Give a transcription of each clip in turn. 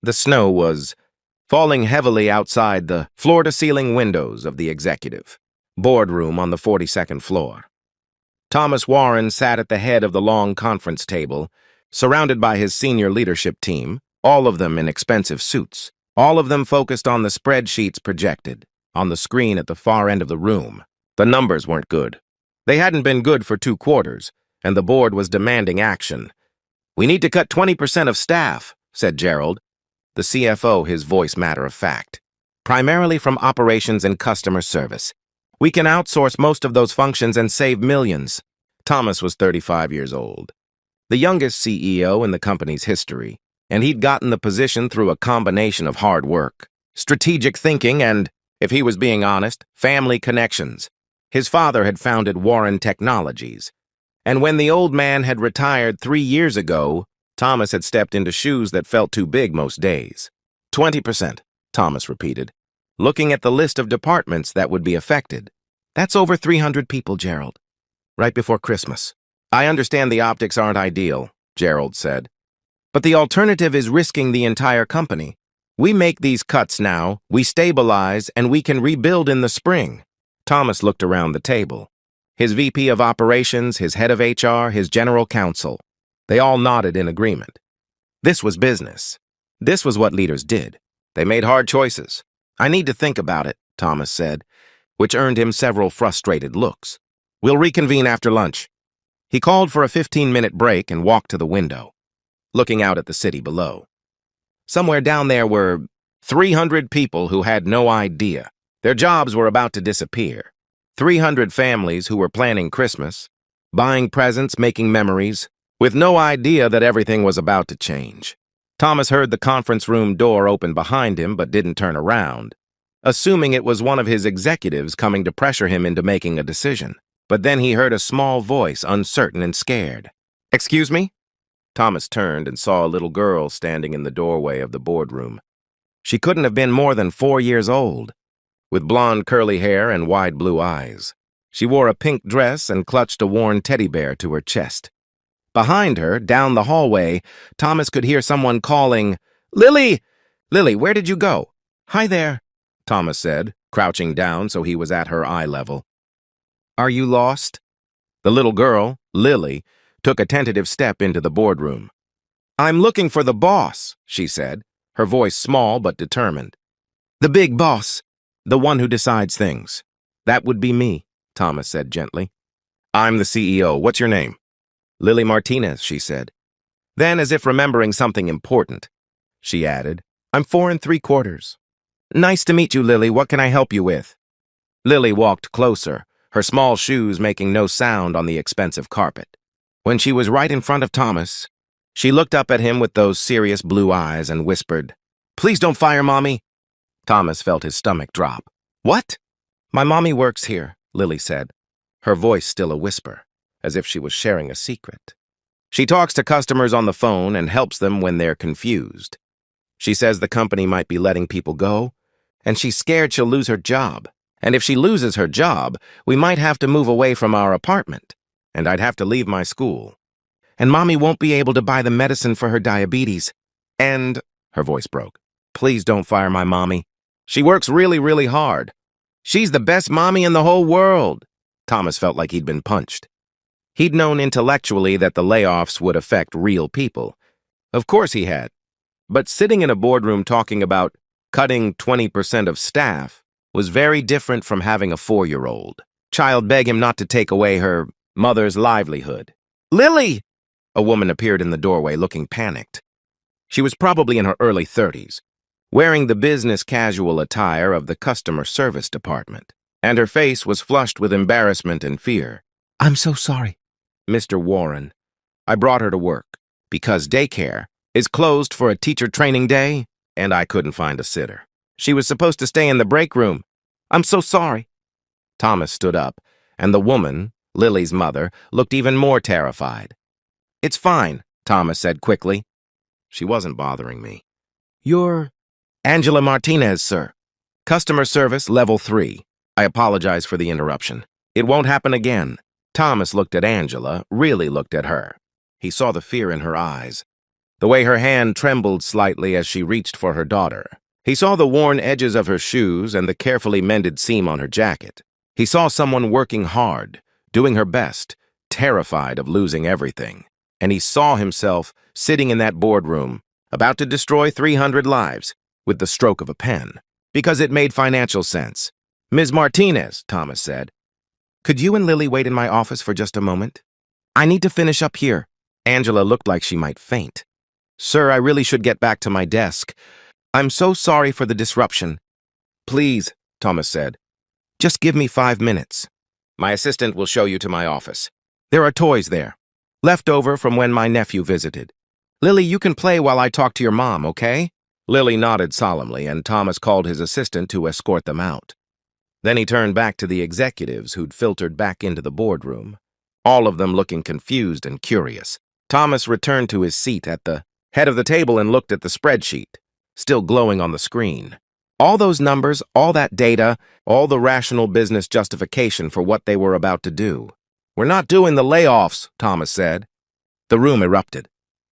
The snow was falling heavily outside the floor-to-ceiling windows of the executive boardroom on the 42nd floor. Thomas Warren sat at the head of the long conference table, surrounded by his senior leadership team, all of them in expensive suits, all of them focused on the spreadsheets projected on the screen at the far end of the room. The numbers weren't good. They hadn't been good for 2 quarters, and the board was demanding action. "We need to cut 20% of staff," said Gerald, the CFO, his voice matter-of-fact. "Primarily from operations and customer service. We can outsource most of those functions and save millions." Thomas was 35 years old, the youngest CEO in the company's history, and he'd gotten the position through a combination of hard work, strategic thinking, and, if he was being honest, family connections. His father had founded Warren Technologies, and when the old man had retired 3 years ago, Thomas had stepped into shoes that felt too big most days. 20%, Thomas repeated, looking at the list of departments that would be affected. "That's over 300 people, Gerald. Right before Christmas." "I understand the optics aren't ideal," Gerald said. "But the alternative is risking the entire company. We make these cuts now, we stabilize, and we can rebuild in the spring." Thomas looked around the table. His VP of Operations, his head of HR, his general counsel. They all nodded in agreement. This was business. This was what leaders did. They made hard choices. "I need to think about it," Thomas said, which earned him several frustrated looks. "We'll reconvene after lunch." He called for a 15-minute break and walked to the window, looking out at the city below. Somewhere down there were 300 people who had no idea. Their jobs were about to disappear. 300 families who were planning Christmas, buying presents, making memories, with no idea that everything was about to change. Thomas heard the conference room door open behind him but didn't turn around, assuming it was one of his executives coming to pressure him into making a decision. But then he heard a small voice, uncertain and scared. "Excuse me?" Thomas turned and saw a little girl standing in the doorway of the boardroom. She couldn't have been more than 4 years old, with blonde curly hair and wide blue eyes. She wore a pink dress and clutched a worn teddy bear to her chest. Behind her, down the hallway, Thomas could hear someone calling, "Lily! Lily, where did you go?" "Hi there," Thomas said, crouching down so he was at her eye level. "Are you lost?" The little girl, Lily, took a tentative step into the boardroom. "I'm looking for the boss," she said, her voice small but determined. "The big boss, the one who decides things." "That would be me," Thomas said gently. "I'm the CEO. What's your name?" "Lily Martinez," she said. Then, as if remembering something important, she added, "I'm 4 3/4. "Nice to meet you, Lily. What can I help you with?" Lily walked closer, her small shoes making no sound on the expensive carpet. When she was right in front of Thomas, she looked up at him with those serious blue eyes and whispered, "Please don't fire Mommy." Thomas felt his stomach drop. "What?" "My mommy works here," Lily said, her voice still a whisper, as if she was sharing a secret. "She talks to customers on the phone and helps them when they're confused. She says the company might be letting people go, and she's scared she'll lose her job. And if she loses her job, we might have to move away from our apartment, and I'd have to leave my school. And Mommy won't be able to buy the medicine for her diabetes. And," her voice broke, "please don't fire my mommy. She works really, really hard. She's the best mommy in the whole world." Thomas felt like he'd been punched. He'd known intellectually that the layoffs would affect real people. Of course he had. But sitting in a boardroom talking about cutting 20% of staff was very different from having a 4-year-old child beg him not to take away her mother's livelihood. "Lily!" A woman appeared in the doorway looking panicked. She was probably in her early 30s, wearing the business casual attire of the customer service department, and her face was flushed with embarrassment and fear. "I'm so sorry, Mr. Warren. I brought her to work because daycare is closed for a teacher training day, and I couldn't find a sitter. She was supposed to stay in the break room. I'm so sorry." Thomas stood up, and the woman, Lily's mother, looked even more terrified. "It's fine," Thomas said quickly. She wasn't bothering me. "You're Angela Martinez, sir. Customer service, level 3. I apologize for the interruption. It won't happen again." Thomas looked at Angela, really looked at her. He saw the fear in her eyes. the way her hand trembled slightly as she reached for her daughter. He saw the worn edges of her shoes and the carefully mended seam on her jacket. He saw someone working hard, doing her best, terrified of losing everything. And he saw himself sitting in that boardroom, about to destroy 300 lives with the stroke of a pen, because it made financial sense. "Ms. Martinez," Thomas said, "could you and Lily wait in my office for just a moment? I need to finish up here." Angela looked like she might faint. "Sir, I really should get back to my desk. I'm so sorry for the disruption." "Please," Thomas said, "just give me 5 minutes. My assistant will show you to my office. There are toys there, left over from when my nephew visited. Lily, you can play while I talk to your mom, okay?" Lily nodded solemnly, and Thomas called his assistant to escort them out. Then he turned back to the executives who'd filtered back into the boardroom, all of them looking confused and curious. Thomas returned to his seat at the head of the table and looked at the spreadsheet, still glowing on the screen. All those numbers, all that data, all the rational business justification for what they were about to do. "We're not doing the layoffs," Thomas said. The room erupted.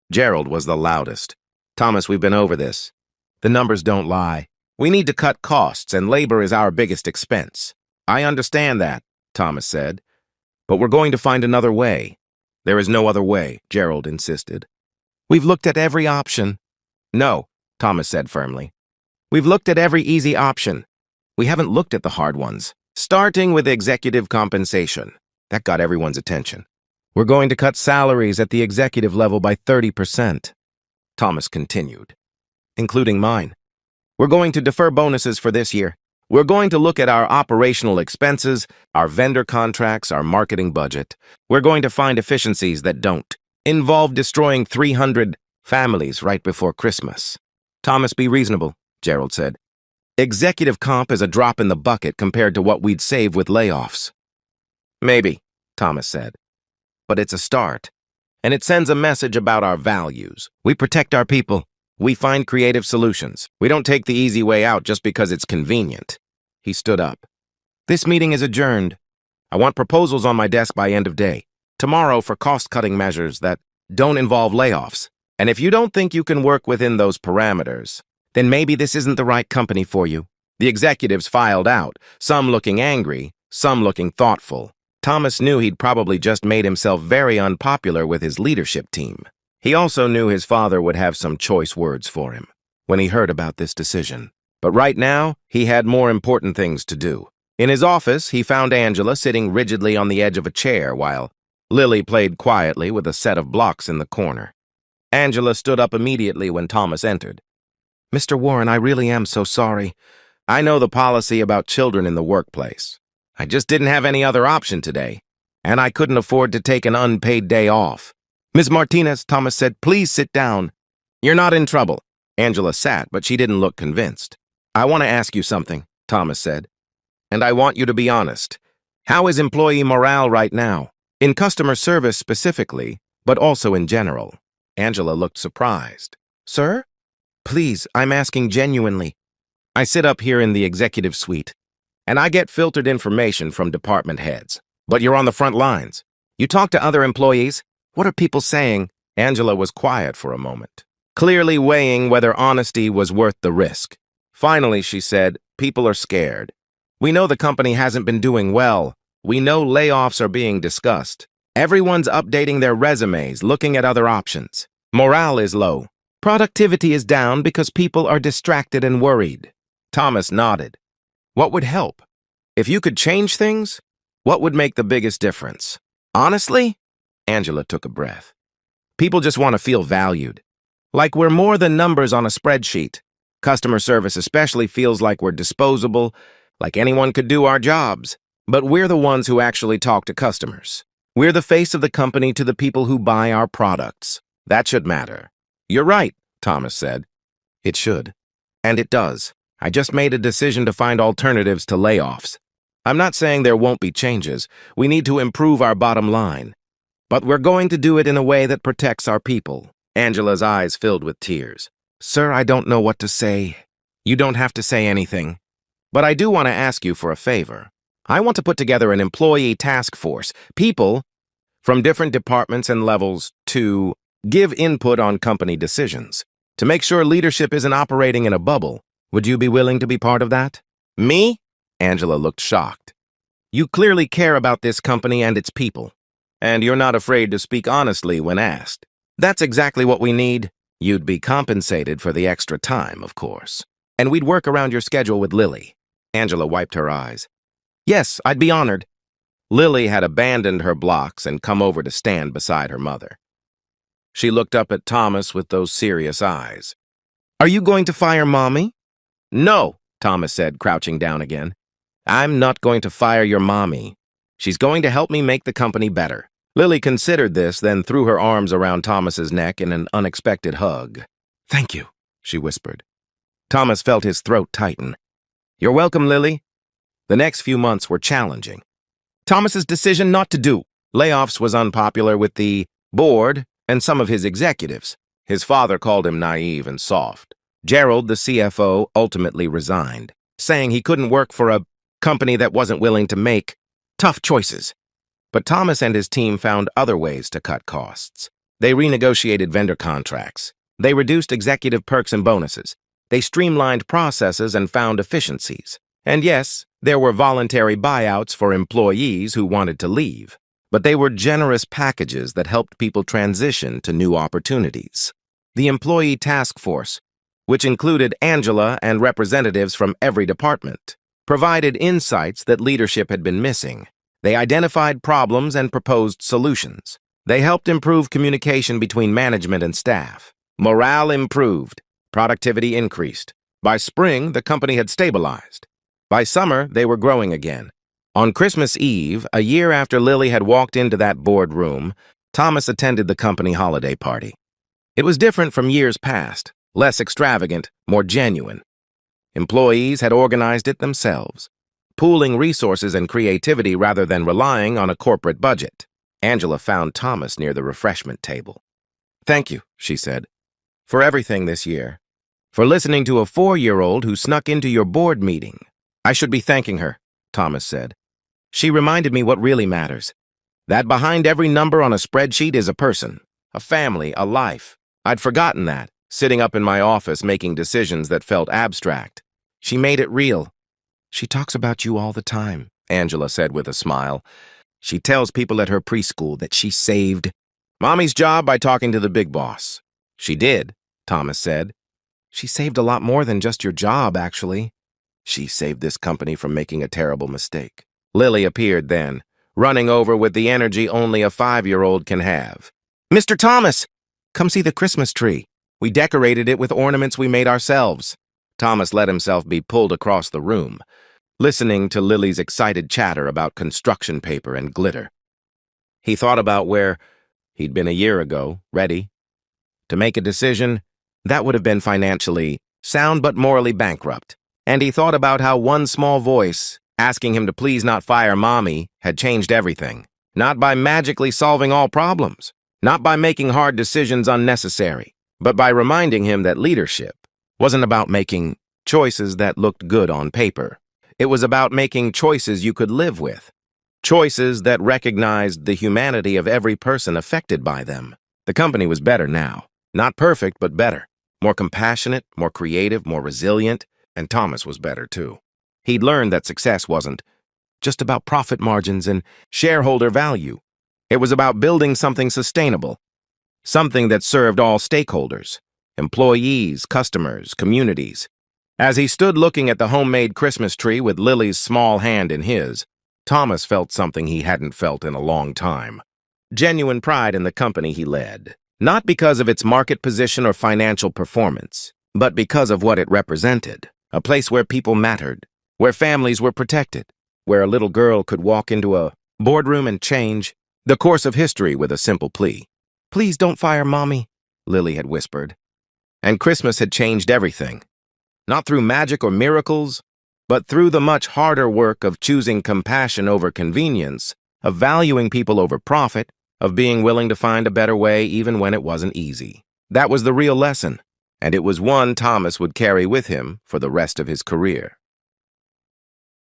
Gerald was the loudest. "Thomas, we've been over this. The numbers don't lie. We need to cut costs, and labor is our biggest expense." "I understand that," Thomas said, "but we're going to find another way." "There is no other way," Gerald insisted. "We've looked at every option." "No," Thomas said firmly. "We've looked at every easy option. We haven't looked at the hard ones. Starting with executive compensation." That got everyone's attention. "We're going to cut salaries at the executive level by 30%, Thomas continued, "including mine. We're going to defer bonuses for this year. We're going to look at our operational expenses, our vendor contracts, our marketing budget. We're going to find efficiencies that don't involve destroying 300 families right before Christmas." "Thomas, be reasonable," Gerald said. "Executive comp is a drop in the bucket compared to what we'd save with layoffs." "Maybe," Thomas said, "but it's a start, and it sends a message about our values. We protect our people. We find creative solutions. We don't take the easy way out just because it's convenient." He stood up. "This meeting is adjourned. I want proposals on my desk by end of day. Tomorrow for cost-cutting measures that don't involve layoffs. And if you don't think you can work within those parameters, then maybe this isn't the right company for you." The executives filed out, some looking angry, some looking thoughtful. Thomas knew he'd probably just made himself very unpopular with his leadership team. He also knew his father would have some choice words for him when he heard about this decision. But right now, he had more important things to do. In his office, he found Angela sitting rigidly on the edge of a chair while Lily played quietly with a set of blocks in the corner. Angela stood up immediately when Thomas entered. "Mr. Warren, I really am so sorry. I know the policy about children in the workplace. I just didn't have any other option today, and I couldn't afford to take an unpaid day off." "Ms. Martinez," Thomas said, "please sit down." "You're not in trouble." Angela sat, but she didn't look convinced. "I want to ask you something," Thomas said, "and I want you to be honest. How is employee morale right now? In customer service specifically, but also in general." Angela looked surprised. "Sir? Please, I'm asking genuinely. I sit up here in the executive suite, and I get filtered information from department heads. But you're on the front lines. You talk to other employees. What are people saying?" Angela was quiet for a moment, clearly weighing whether honesty was worth the risk. Finally, she said, "People are scared. We know the company hasn't been doing well. We know layoffs are being discussed. Everyone's updating their resumes, looking at other options. Morale is low. Productivity is down because people are distracted and worried." Thomas nodded. "What would help? If you could change things, what would make the biggest difference?" "Honestly," Angela took a breath, "people just want to feel valued. Like we're more than numbers on a spreadsheet. Customer service especially feels like we're disposable, like anyone could do our jobs. But we're the ones who actually talk to customers. We're the face of the company to the people who buy our products. That should matter." "You're right," Thomas said. "It should. And it does. I just made a decision to find alternatives to layoffs. I'm not saying there won't be changes. We need to improve our bottom line. But we're going to do it in a way that protects our people." Angela's eyes filled with tears. "Sir, I don't know what to say." "You don't have to say anything. But I do want to ask you for a favor. I want to put together an employee task force, people from different departments and levels to Give input on company decisions. To make sure leadership isn't operating in a bubble, would you be willing to be part of that? Me? Angela looked shocked. You clearly care about this company and its people, and you're not afraid to speak honestly when asked. That's exactly what we need. You'd be compensated for the extra time, of course. And we'd work around your schedule with Lily. Angela wiped her eyes. Yes, I'd be honored. Lily had abandoned her blocks and come over to stand beside her mother. She looked up at Thomas with those serious eyes. Are you going to fire Mommy? No, Thomas said, crouching down again. I'm not going to fire your mommy. She's going to help me make the company better. Lily considered this, then threw her arms around Thomas's neck in an unexpected hug. Thank you, she whispered. Thomas felt his throat tighten. You're welcome, Lily. The next few months were challenging. Thomas's decision not to do layoffs was unpopular with the board and some of his executives. His father called him naive and soft. Gerald, the CFO, ultimately resigned, saying he couldn't work for a company that wasn't willing to make tough choices. But Thomas and his team found other ways to cut costs. They renegotiated vendor contracts. They reduced executive perks and bonuses. They streamlined processes and found efficiencies. And yes, there were voluntary buyouts for employees who wanted to leave. But they were generous packages that helped people transition to new opportunities. The Employee Task Force, which included Angela and representatives from every department, provided insights that leadership had been missing. They identified problems and proposed solutions. They helped improve communication between management and staff. Morale improved. Productivity increased. By spring, the company had stabilized. By summer, they were growing again. On Christmas Eve, a year after Lily had walked into that boardroom, Thomas attended the company holiday party. It was different from years past, less extravagant, more genuine. Employees had organized it themselves, pooling resources and creativity rather than relying on a corporate budget. Angela found Thomas near the refreshment table. Thank you, she said, for everything this year. For listening to a 4-year-old who snuck into your board meeting. I should be thanking her, Thomas said. She reminded me what really matters. That behind every number on a spreadsheet is a person, a family, a life. I'd forgotten that, sitting up in my office making decisions that felt abstract. She made it real. She talks about you all the time, Angela said with a smile. She tells people at her preschool that she saved Mommy's job by talking to the big boss. She did, Thomas said. She saved a lot more than just your job, actually. She saved this company from making a terrible mistake. Lily appeared then, running over with the energy only a 5-year-old can have. Mr. Thomas, come see the Christmas tree. We decorated it with ornaments we made ourselves. Thomas let himself be pulled across the room, listening to Lily's excited chatter about construction paper and glitter. He thought about where he'd been a year ago, ready to make a decision that would have been financially sound but morally bankrupt. And he thought about how one small voice, asking him to please not fire Mommy, had changed everything. Not by magically solving all problems, not by making hard decisions unnecessary, but by reminding him that leadership wasn't about making choices that looked good on paper. It was about making choices you could live with. Choices that recognized the humanity of every person affected by them. The company was better now. Not perfect, but better. More compassionate, more creative, more resilient. And Thomas was better, too. He'd learned that success wasn't just about profit margins and shareholder value. It was about building something sustainable, something that served all stakeholders, employees, customers, communities. As he stood looking at the homemade Christmas tree with Lily's small hand in his, Thomas felt something he hadn't felt in a long time. Genuine pride in the company he led. Not because of its market position or financial performance, but because of what it represented. A place where people mattered, where families were protected, where a little girl could walk into a boardroom and change the course of history with a simple plea. Please don't fire Mommy, Lily had whispered. And Christmas had changed everything. Not through magic or miracles, but through the much harder work of choosing compassion over convenience, of valuing people over profit, of being willing to find a better way even when it wasn't easy. That was the real lesson. And it was one Thomas would carry with him for the rest of his career.